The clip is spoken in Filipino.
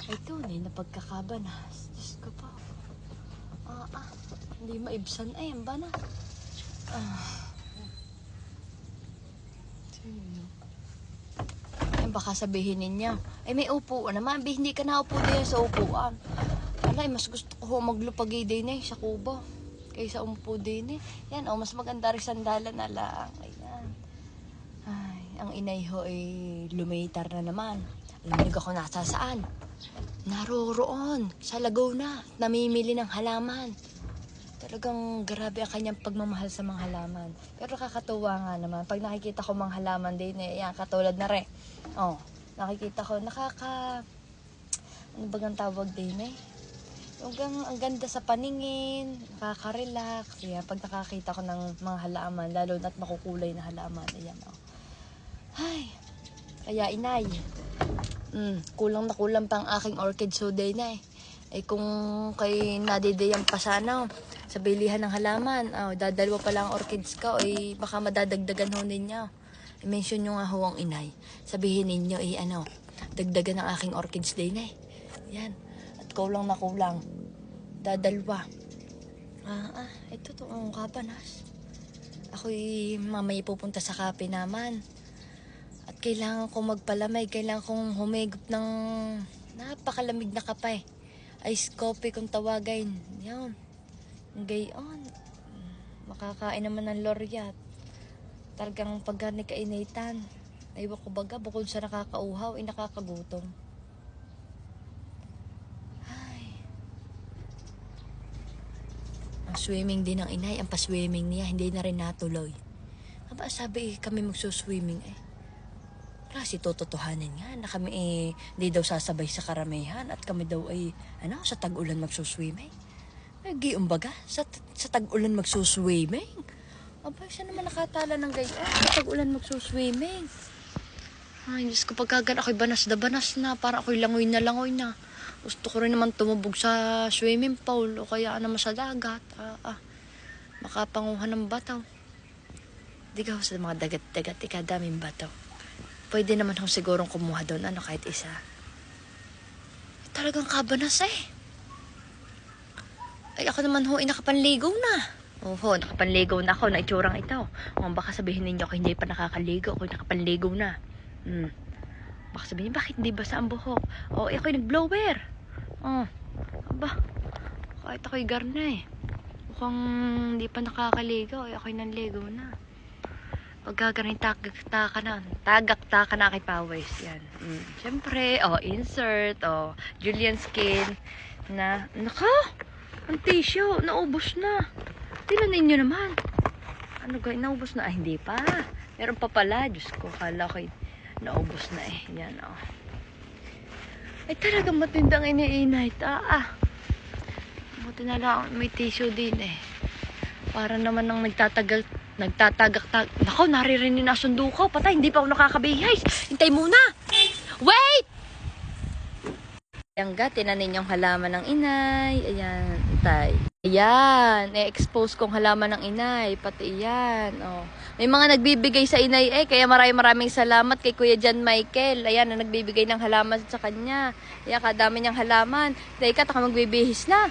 Ay, tunay na pagkakabanas. Diyos ko po. Hindi maibsan. Ay, ang bana. Ay, baka sabihin ninyo, ay may upuan naman. Hindi ka naupo din sa upuan. Alay, mas gusto ko maglupagi din sa kubo. Kaysa umupo din Yan, mas maganda rin sandalan na lang. Ayan. Ay, ang inay ho ay lumitar na naman. Alam niyo ako nasa saan? Naroroon, sa Laguna. Namimili ng halaman. Talagang grabe ang kanyang pagmamahal sa mga halaman. Pero kakatuwa nga naman. Pag nakikita ko mga halaman din, yan, katulad na rin. Nakikita ko, ano bagang tawag din ang ganda sa paningin, nakaka-relax. Yan, pag nakakita ko ng mga halaman, lalo na't makukulay na halaman. Ayan, Ay, kaya inay. Kulang na kulang pang aking orchid so day na kung kay nadidayang pa sana sa bilihan ng halaman, dadalwa pa lang orchids ka, baka madadagdagan ho ninyo. I-mention nyo nga ho ang inay. Sabihin ninyo, dagdagan ng aking orchids day na Yan. At kulang na kulang. Dadalwa. Ito to ang kabanas. Ako'y mamaya pupunta sa kape naman. At kailangan kong magpalamay. Kailangan kong humigop ng napakalamig na kape. Ice coffee kung tawagin. Yan. Gayon. Makakain naman ng Loriat. Talagang pagka kainitan. Aywa ko baga, bukod sa nakakauhaw, nakakagutom. Ang swimming din ng inay. Ang pa-swimming niya, hindi na rin natuloy. Sabi kami magsuswimming Kasi tototohanin nga na kami hindi daw sasabay sa karamihan at kami daw sa tag-ulan magsuswimming. Giumbaga, sa tag-ulan magsuswimming. Siya naman nakatala ng gayon. Sa tag-ulan magsuswimming. Ay, Diyos ko, pagkagan ako'y banas na. Parang ako'y langoy na. Gusto ko rin naman tumubog sa swimming pool o kaya naman sa dagat. Makapanguhan ng bataw. Di ka sa mga dagat-dagat, daming bataw. Pwede naman akong sigurong kumuha doon, kahit isa. Talagang kabanas Ay, ako naman nakapanligaw na. Nakapanligaw na ako na itsurang ito. Baka sabihin ninyo ako hindi pa nakakaligaw, ako nakapanligaw na. Baka sabihin, bakit hindi basa ang buhok? Ako'y nag-blower. Kahit ako'y garna mukhang hindi pa nakakaligaw, ako'y nanligaw na. Pagkagaling tagak-taka na kay Pawis. Yan. Siyempre, insert, Julian Skin na, ang tissue, naubos na. Tingnan ninyo naman. Naubos na? Hindi pa. Meron pa pala. Diyos ko, kala ko naubos na Yan, Ay, talagang matindang iniinay. Buti na lang, may tissue din Para naman nang nagtatagak. Nako, naririnig na sundo ko. Patay, hindi pa ako nakakabihays. Hintay muna. Wait! Ayan ga, tinanin yung halaman ng inay. Ayan, tay. Ayan, expose kong halaman ng inay. Pati yan, May mga nagbibigay sa inay kaya maraming salamat kay Kuya John Michael. Ayan, na nagbibigay ng halaman sa kanya. Ayan, kadami niyang halaman. Dahil ka, magbibihis na.